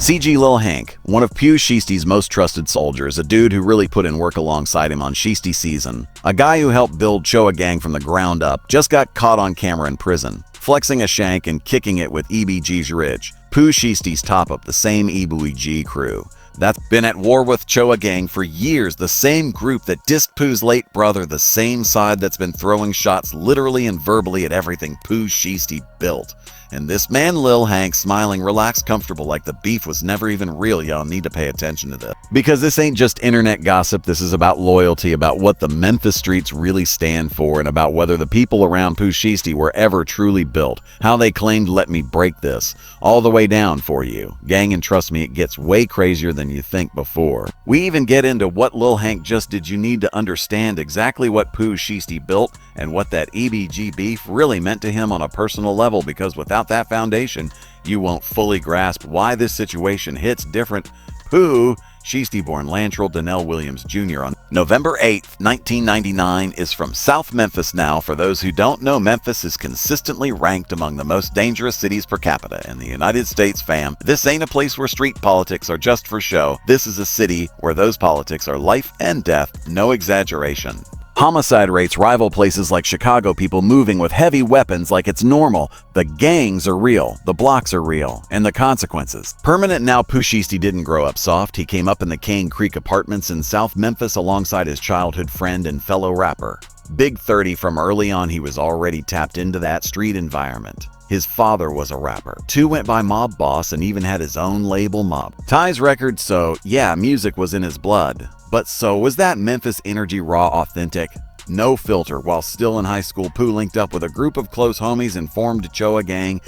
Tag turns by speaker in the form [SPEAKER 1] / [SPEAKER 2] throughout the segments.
[SPEAKER 1] CG Lil Hank, one of Pooh Shiesty's most trusted soldiers, a dude who really put in work alongside him on Shiesty season. A guy who helped build Choa Gang from the ground up, just got caught on camera in prison, flexing a shank and kicking it with EBG Rich, Pooh Shiesty's top of the same EBG crew. That's been at war with Choa Gang for years, the same group that dissed Pooh's late brother, the same side that's been throwing shots literally and verbally at everything Pooh Shiesty built. And this man Lil Hank smiling, relaxed, comfortable, like the beef was never even real. Y'all need to pay attention to this. Because this ain't just internet gossip, this is about loyalty, about what the Memphis streets really stand for, and about whether the people around Pooh Shiesty were ever truly built, how they claimed let me break this, all the way down for you. Gang, and trust me, it gets way crazier than you think before. We even get into what Lil Hank just did. You need to understand exactly what Pooh Shiesty built and what that EBG beef really meant to him on a personal level, because without that foundation, you won't fully grasp why this situation hits different. Pooh Shiesty, born Lantrell Donnell Williams Jr. on November 8, 1999, is from South Memphis. Now, for those who don't know, Memphis is consistently ranked among the most dangerous cities per capita in the United States, fam. This ain't a place where street politics are just for show. This is a city where those politics are life and death, no exaggeration. Homicide rates rival places like Chicago, people moving with heavy weapons like it's normal. The gangs are real, the blocks are real, and the consequences permanent. Now, Pooh Shiesty didn't grow up soft. He came up in the Cane Creek apartments in South Memphis alongside his childhood friend and fellow rapper, Big 30. From early on, he was already tapped into that street environment. His father was a rapper. Two went by Mob Boss and even had his own label, Mob Ties Records. So yeah, music was in his blood. But so was that Memphis energy, raw, authentic, no filter. While still in high school, Pooh linked up with a group of close homies and formed Choa Gang.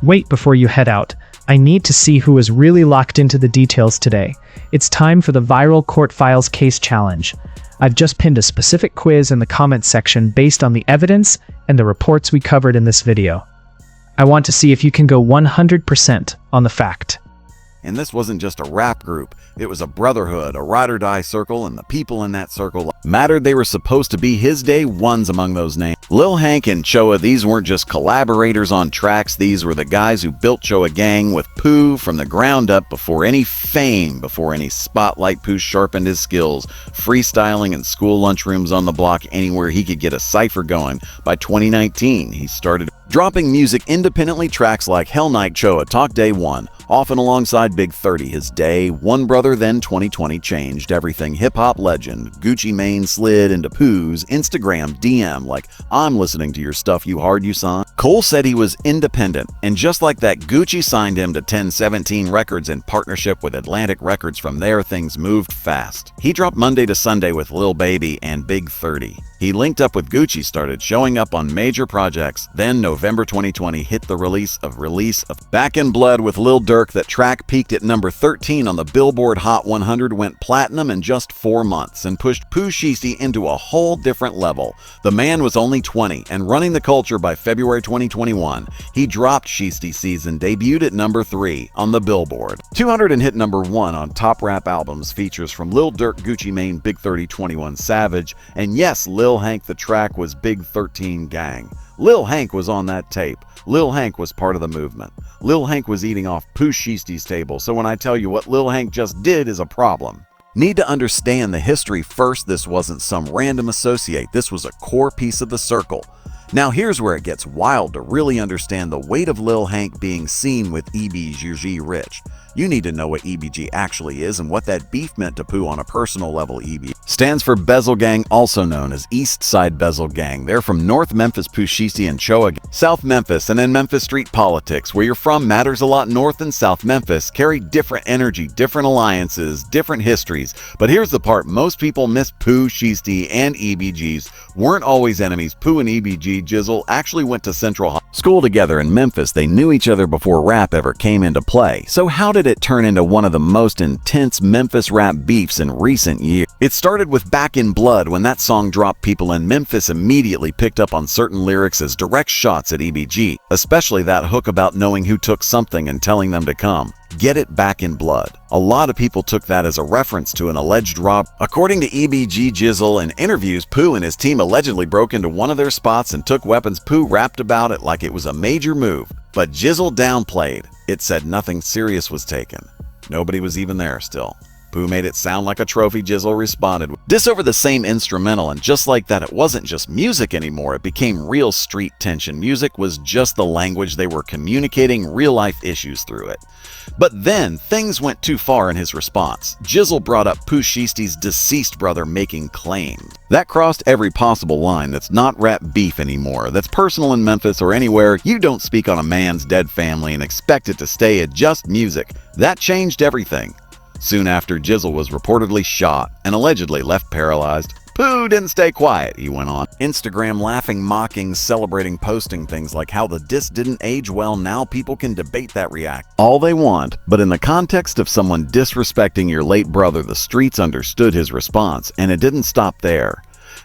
[SPEAKER 2] Wait before you head out. I need to see who is really locked into the details today. It's time for the viral court files case challenge. I've just pinned a specific quiz in the comments section based on the evidence and the reports we covered in this video. I want to see if you can go 100% on the fact.
[SPEAKER 1] And this wasn't just a rap group, it was a brotherhood, a ride-or-die circle, and the people in that circle mattered. They were supposed to be his day ones among those names. Lil Hank and Choa, these weren't just collaborators on tracks, these were the guys who built Choa Gang with Pooh from the ground up. Before any fame, before any spotlight, Pooh sharpened his skills, freestyling in school lunchrooms, on the block, anywhere he could get a cypher going. By 2019, he started dropping music independently, tracks like Hell Night, Choa Talk Day One, often alongside Big 30. His day one brother, then 2020 changed everything. Hip-hop legend Gucci Mane slid into Pooh's Instagram DM like, "I'm listening to your stuff, you hard, you son." Cole said he was independent, and just like that, Gucci signed him to 1017 Records in partnership with Atlantic Records. From there, things moved fast. He dropped Monday to Sunday with Lil Baby and Big 30. He linked up with Gucci, started showing up on major projects. Then November 2020 hit the release of Back in Blood with Lil Durk. That track peaked at number 13 on the Billboard Hot 100, went platinum in just 4 months, and pushed Pooh Shiesty into a whole different level. The man was only 20 and running the culture. By February 2021, he dropped Shiesty Season, debuted at number 3 on the Billboard 200 and hit number 1 on top rap albums. Features from Lil Durk, Gucci Mane, Big 30, 21 Savage, and yes, Lil Hank. The track was Big 13 Gang. Lil Hank was on that tape. Lil Hank was part of the movement. Lil Hank was eating off Pooh Shiesty's table. So when I tell you what Lil Hank just did is a problem. Need to understand the history first. This wasn't some random associate. This was a core piece of the circle. Now here's where it gets wild. To really understand the weight of Lil Hank being seen with EBG Rich, you need to know what EBG actually is and what that beef meant to Pooh on a personal level. EBG stands for Bezel Gang, also known as East Side Bezel Gang. They're from North Memphis. Pooh Shiesty and Choa Gang, South Memphis. And in Memphis street politics, where you're from matters a lot. North and South Memphis carry different energy, different alliances, different histories. But here's the part most people miss. Pooh Shiesty and EBGs weren't always enemies. Pooh and EBG Jizzle actually went to Central School together in Memphis. They knew each other before rap ever came into play. So how did it turn into one of the most intense Memphis rap beefs in recent years? It started with Back in Blood. When that song dropped, people in Memphis immediately picked up on certain lyrics as direct shots at EBG, especially that hook about knowing who took something and telling them to come get it back in blood. A lot of people took that as a reference to an alleged rob. According to EBG Jizzle, in interviews, Pooh and his team allegedly broke into one of their spots and took weapons. Pooh rapped about it like it was a major move, but Jizzle downplayed. It said nothing serious was taken. Nobody was even there still. Pooh made it sound like a trophy. Jizzle responded with this over the same instrumental, and just like that, it wasn't just music anymore. It became real street tension. Music was just the language they were communicating real-life issues through it. But then, things went too far in his response. Jizzle brought up Pooh Shiesty's deceased brother making claims. That crossed every possible line. That's not rap beef anymore. That's personal in Memphis or anywhere. You don't speak on a man's dead family and expect it to stay at just music. That changed everything. Soon after, Jizzle was reportedly shot and allegedly left paralyzed. Pooh didn't stay quiet, he went on. Instagram laughing, mocking, celebrating, posting things like how the diss didn't age well. Now people can debate that react all they want, but in the context of someone disrespecting your late brother, the streets understood his response, and it didn't stop there.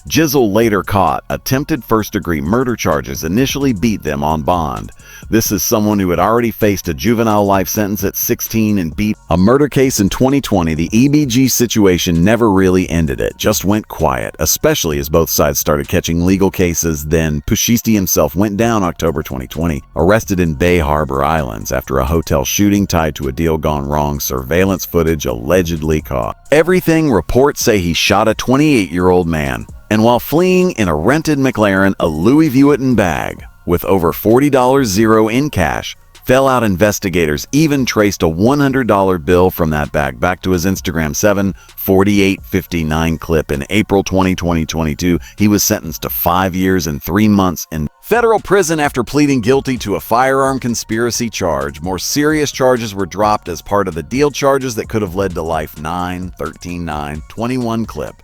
[SPEAKER 1] Jizzle later caught attempted first-degree murder charges, initially beat them on bond. This is someone who had already faced a juvenile life sentence at 16 and beat a murder case in 2020. The EBG situation never really ended. It just went quiet, especially as both sides started catching legal cases. Then Pooh Shiesty himself went down October 2020, arrested in Bay Harbor Islands after a hotel shooting tied to a deal gone wrong. Surveillance footage allegedly caught everything. Reports say he shot a 28-year-old man, and while fleeing in a rented McLaren, a Louis Vuitton bag with over $40 zero in cash fell out. Investigators even traced a $100 bill from that bag back to his Instagram 7/48/59 clip. In April 2022, he was sentenced to 5 years and 3 months in federal prison after pleading guilty to a firearm conspiracy charge. More serious charges were dropped as part of the deal, charges that could have led to life. 9/13/9/21 clip.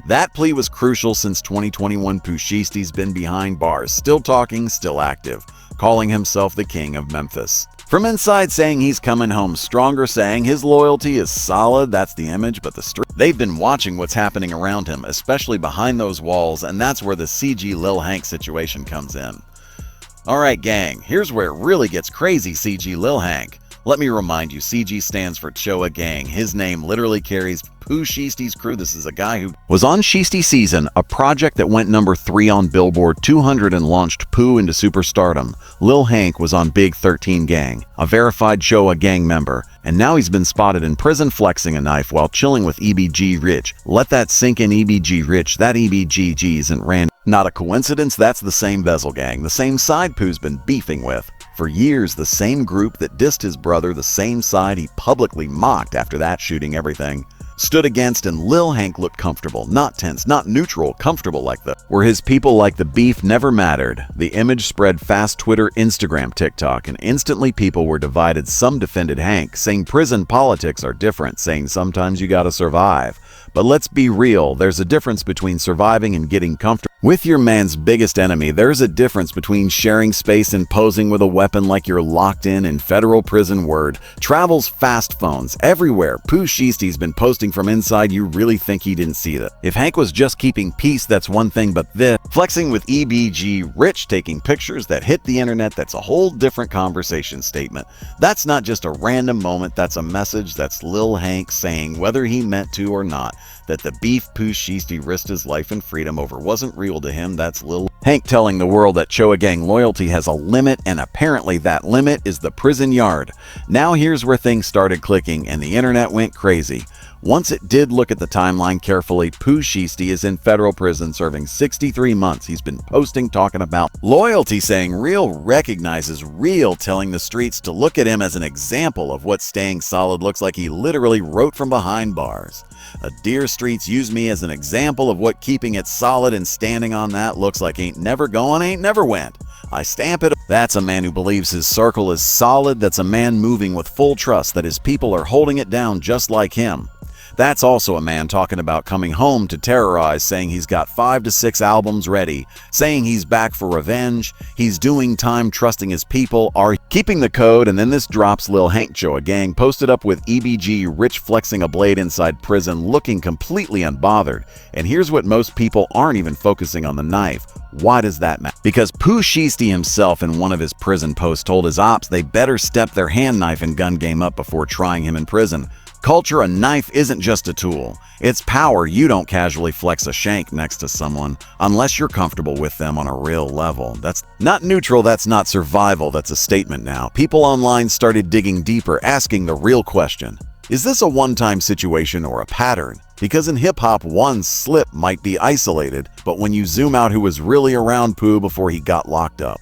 [SPEAKER 1] That plea was crucial. Since 2021, Pooh Shiesty's been behind bars, still talking, still active, calling himself the king of Memphis. From inside, saying he's coming home stronger, saying his loyalty is solid. That's the image, but the street. They've been watching what's happening around him, especially behind those walls, and that's where the CG Lil Hank situation comes in. Alright gang, here's where it really gets crazy. CG Lil Hank. Let me remind you, CG stands for Choa Gang. His name literally carries Pooh Shiesty's crew. This is a guy who was on Shiesty Season, a project that went number 3 on Billboard 200 and launched Pooh into superstardom. Lil Hank was on Big 13 Gang, a verified Choa Gang member, and now he's been spotted in prison flexing a knife while chilling with EBG Rich. Let that sink in. EBG Rich. That EBGG isn't random. Not a coincidence. That's the same Bezel Gang, the same side Pooh's been beefing with for years, the same group that dissed his brother, the same side he publicly mocked after that shooting. Everything stood against, and Lil Hank looked comfortable, not tense, not neutral, comfortable like the where his people, like the beef never mattered. The image spread fast. Twitter, Instagram, TikTok, and instantly people were divided. Some defended Hank, saying prison politics are different, saying sometimes you gotta survive. But let's be real, there's a difference between surviving and getting comfortable with your man's biggest enemy. There's a difference between sharing space and posing with a weapon like you're locked in federal prison. Word travels fast, phones everywhere. Pooh Shiesty's been posting from inside. You really think he didn't see that? If Hank was just keeping peace, that's one thing, but this flexing with EBG Rich, taking pictures that hit the internet, that's a whole different conversation statement. That's not just a random moment, that's a message. That's Lil Hank saying, whether he meant to or not, that the beef Pooh Shiesty risked his life and freedom over wasn't real to him. That's Lil Hank telling the world that Choa Gang loyalty has a limit, and apparently that limit is the prison yard. Now here's where things started clicking and the internet went crazy. Once it did look at the timeline carefully, Pooh Shiesty is in federal prison serving 63 months. He's been posting, talking about loyalty, saying real recognizes real, telling the streets to look at him as an example of what staying solid looks like. He literally wrote from behind bars. A dear streets, use me as an example of what keeping it solid and standing on that looks like. Ain't never going, ain't never went. I stamp it. That's a man who believes his circle is solid. That's a man moving with full trust that his people are holding it down just like him. That's also a man talking about coming home to terrorize, saying he's got 5 to 6 albums ready, saying he's back for revenge, he's doing time, trusting his people are keeping the code. And then this drops. Lil Hank Choa Gang posted up with EBG Rich flexing a blade inside prison, looking completely unbothered. And here's what most people aren't even focusing on: the knife. Why does that matter? Because Pooh Shiesty himself in one of his prison posts told his ops they better step their hand knife and gun game up before trying him in prison. culture, a knife isn't just a tool. It's power. You don't casually flex a shank next to someone unless you're comfortable with them on a real level. That's not neutral, that's not survival, that's a statement now. People online started digging deeper, asking the real question. Is this a one-time situation or a pattern? Because in hip-hop, one slip might be isolated, but when you zoom out, who was really around Pooh before he got locked up?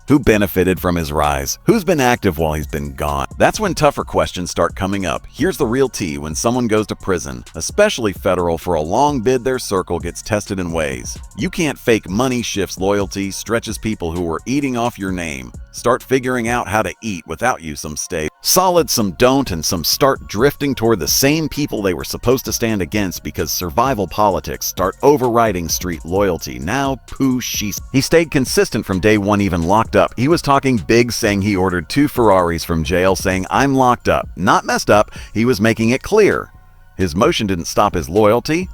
[SPEAKER 1] Who benefited from his rise? Who's been active while he's been gone? That's when tougher questions start coming up. Here's the real tea when someone goes to prison, especially federal, for a long bid. Their circle gets tested in ways you can't fake. Money shifts loyalty, stretches people who were eating off your name. Start figuring out how to eat without you. Some stay solid, some don't, and some start drifting toward the same people they were supposed to stand against because survival politics start overriding street loyalty. Now Pooh Shiesty. He stayed consistent from day one, even locked up. He was talking big, saying he ordered 2 Ferraris from jail, saying I'm locked up. Not messed up, he was making it clear. His motion didn't stop his loyalty.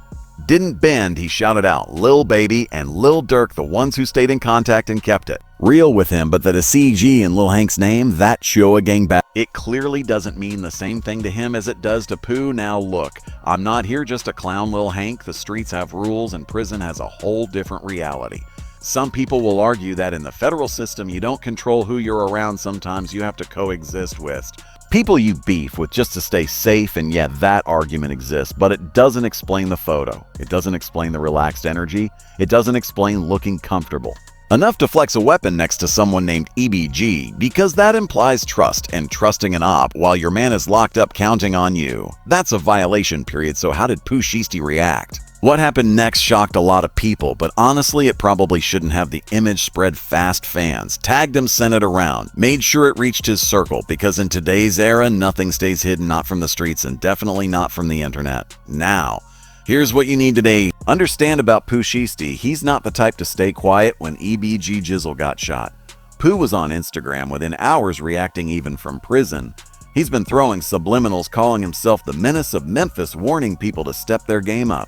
[SPEAKER 1] Didn't bend. He shouted out Lil Baby and Lil Durk, the ones who stayed in contact and kept it real with him, but that a CG in Lil Hank's name, that Choa Gang back. It clearly doesn't mean the same thing to him as it does to Pooh. Now look, I'm not here just to clown Lil Hank. The streets have rules and prison has a whole different reality. Some people will argue that in the federal system you don't control who you're around. Sometimes you have to coexist with people you beef with just to stay safe, and yeah, that argument exists, but it doesn't explain the photo. It doesn't explain the relaxed energy. It doesn't explain looking comfortable enough to flex a weapon next to someone named EBG, because that implies trust, and trusting an op while your man is locked up counting on you. That's a violation, period. So how did Pooh Shiesty react? What happened next shocked a lot of people, but honestly, it probably shouldn't have. The image spread fast. Fans tagged him, sent it around, made sure it reached his circle, because in today's era, nothing stays hidden, not from the streets and definitely not from the internet. Now, here's what you need today. Understand about Pooh Shiesty. He's not the type to stay quiet. When EBG Jizzle got shot, Pooh was on Instagram within hours, reacting even from prison. He's been throwing subliminals, calling himself the menace of Memphis, warning people to step their game up.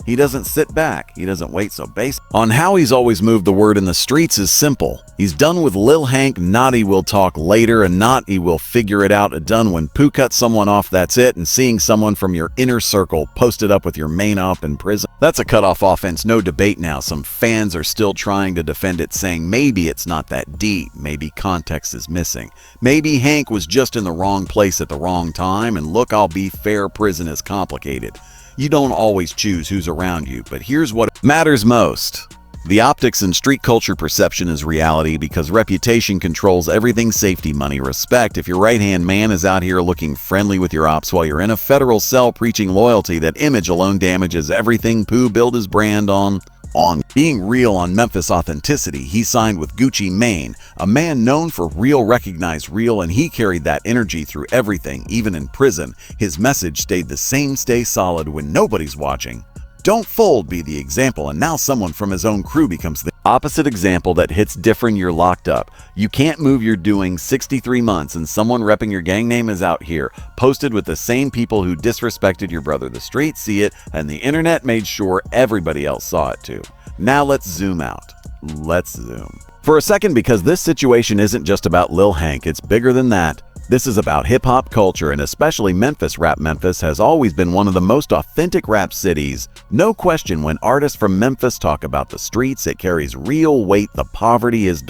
[SPEAKER 1] He doesn't sit back. He doesn't wait. So based on how he's always moved, the word in the streets is simple. He's done with Lil Hank. Not he will talk later, and not he will figure it out. Done when Pooh cuts someone off, that's it. And seeing someone from your inner circle posted up with your main op in prison, that's a cutoff offense. No debate now. Some fans are still trying to defend it, saying maybe it's not that deep. Maybe context is missing. Maybe Hank was just in the wrong place at the wrong time. And look, I'll be fair, prison is complicated. You don't always choose who's around you, but here's what matters most. The optics and street culture perception is reality, because reputation controls everything. Safety, money, respect. If your right-hand man is out here looking friendly with your ops while you're in a federal cell preaching loyalty, that image alone damages everything. Pooh built his brand on being real, on Memphis authenticity. He signed with Gucci Mane, a man known for real, recognized real, and he carried that energy through everything. Even in prison, his message stayed the same: stay solid when nobody's watching. Don't fold, be the example. And now someone from his own crew becomes the opposite example that hits different. You're locked up. You can't move. You're doing 63 months, and someone repping your gang name is out here, posted with the same people who disrespected your brother. The streets see it, and the internet made sure everybody else saw it too. Now let's zoom out. Let's zoom for a second, because this situation isn't just about Lil Hank. It's bigger than that. This is about hip-hop culture, and especially Memphis rap. Memphis has always been one of the most authentic rap cities. No question, when artists from Memphis talk about the streets, it carries real weight. The poverty is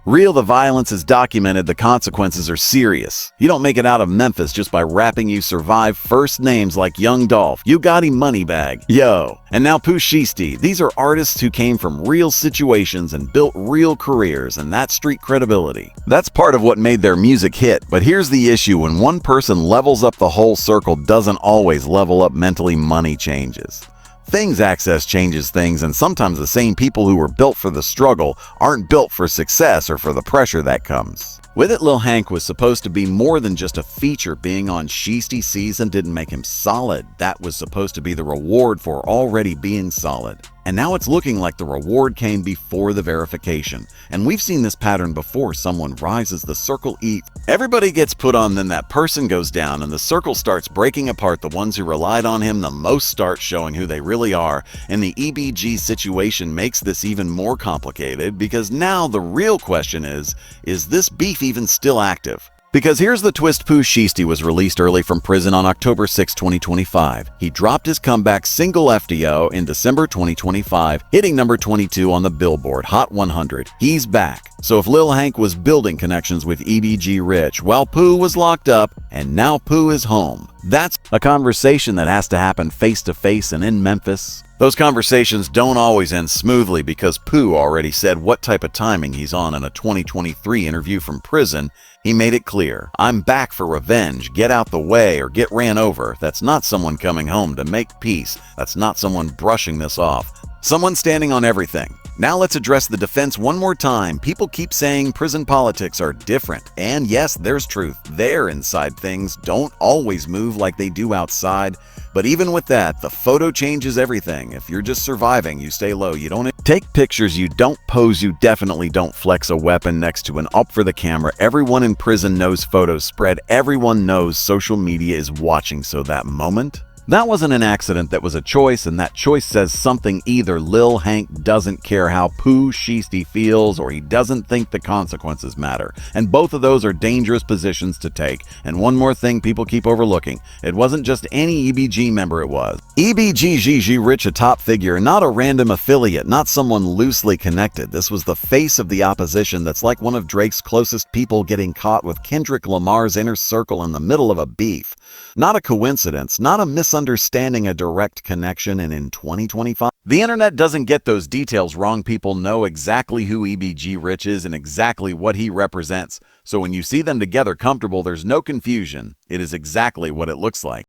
[SPEAKER 1] real, the violence is documented, the consequences are serious. You don't make it out of Memphis just by rapping. You survive. First names like Young Dolph, You Gotti, Moneybag, Yo, and now Pooh Shiesty. These are artists who came from real situations and built real careers, and that street credibility, that's part of what made their music hit. But here's the issue: when one person levels up, the whole circle doesn't always level up mentally. Money changes things, access changes things, and sometimes the same people who were built for the struggle aren't built for success or for the pressure that comes with it. Lil Hank was supposed to be more than just a feature. Being on Shiesty season didn't make him solid. That was supposed to be the reward for already being solid. And now it's looking like the reward came before the verification. And we've seen this pattern before. Someone rises, the circle eats. Everybody gets put on, then that person goes down, and the circle starts breaking apart. The ones who relied on him the most start showing who they really are. And the EBG situation makes this even more complicated, because now the real question is this beef even still active? Because here's the twist: Pooh Shiesty was released early from prison on October 6, 2025. He dropped his comeback single FDO in December 2025, hitting number 22 on the Billboard Hot 100. He's back. So if Lil Hank was building connections with EBG Rich while Pooh was locked up, and now Pooh is home, that's a conversation that has to happen face to face and in Memphis. Those conversations don't always end smoothly because Pooh already said what type of timing he's on in a 2023 interview from prison. He made it clear, "I'm back for revenge, get out the way or get ran over." That's not someone coming home to make peace. That's not someone brushing this off. Someone standing on everything. Now let's address the defense one more time. People keep saying prison politics are different. And yes, there's truth. Their inside things don't always move like they do outside. But even with that, the photo changes everything. If you're just surviving, you stay low, you don't take pictures, you don't pose, you definitely don't flex a weapon next to an up for the camera. Everyone in prison knows photos spread. Everyone knows social media is watching. So that moment, that wasn't an accident, that was a choice, and that choice says something. Either Lil Hank doesn't care how Pooh Shiesty feels, or he doesn't think the consequences matter. And both of those are dangerous positions to take. And one more thing people keep overlooking. It wasn't just any EBG member, it was EBG Rich, a top figure, not a random affiliate, not someone loosely connected. This was the face of the opposition. That's like one of Drake's closest people getting caught with Kendrick Lamar's inner circle in the middle of a beef. Not a coincidence, not a misunderstanding, a direct connection. And in 2025, the internet doesn't get those details wrong. People know exactly who EBG Rich is and exactly what he represents. So when you see them together comfortable, there's no confusion. It is exactly what it looks like.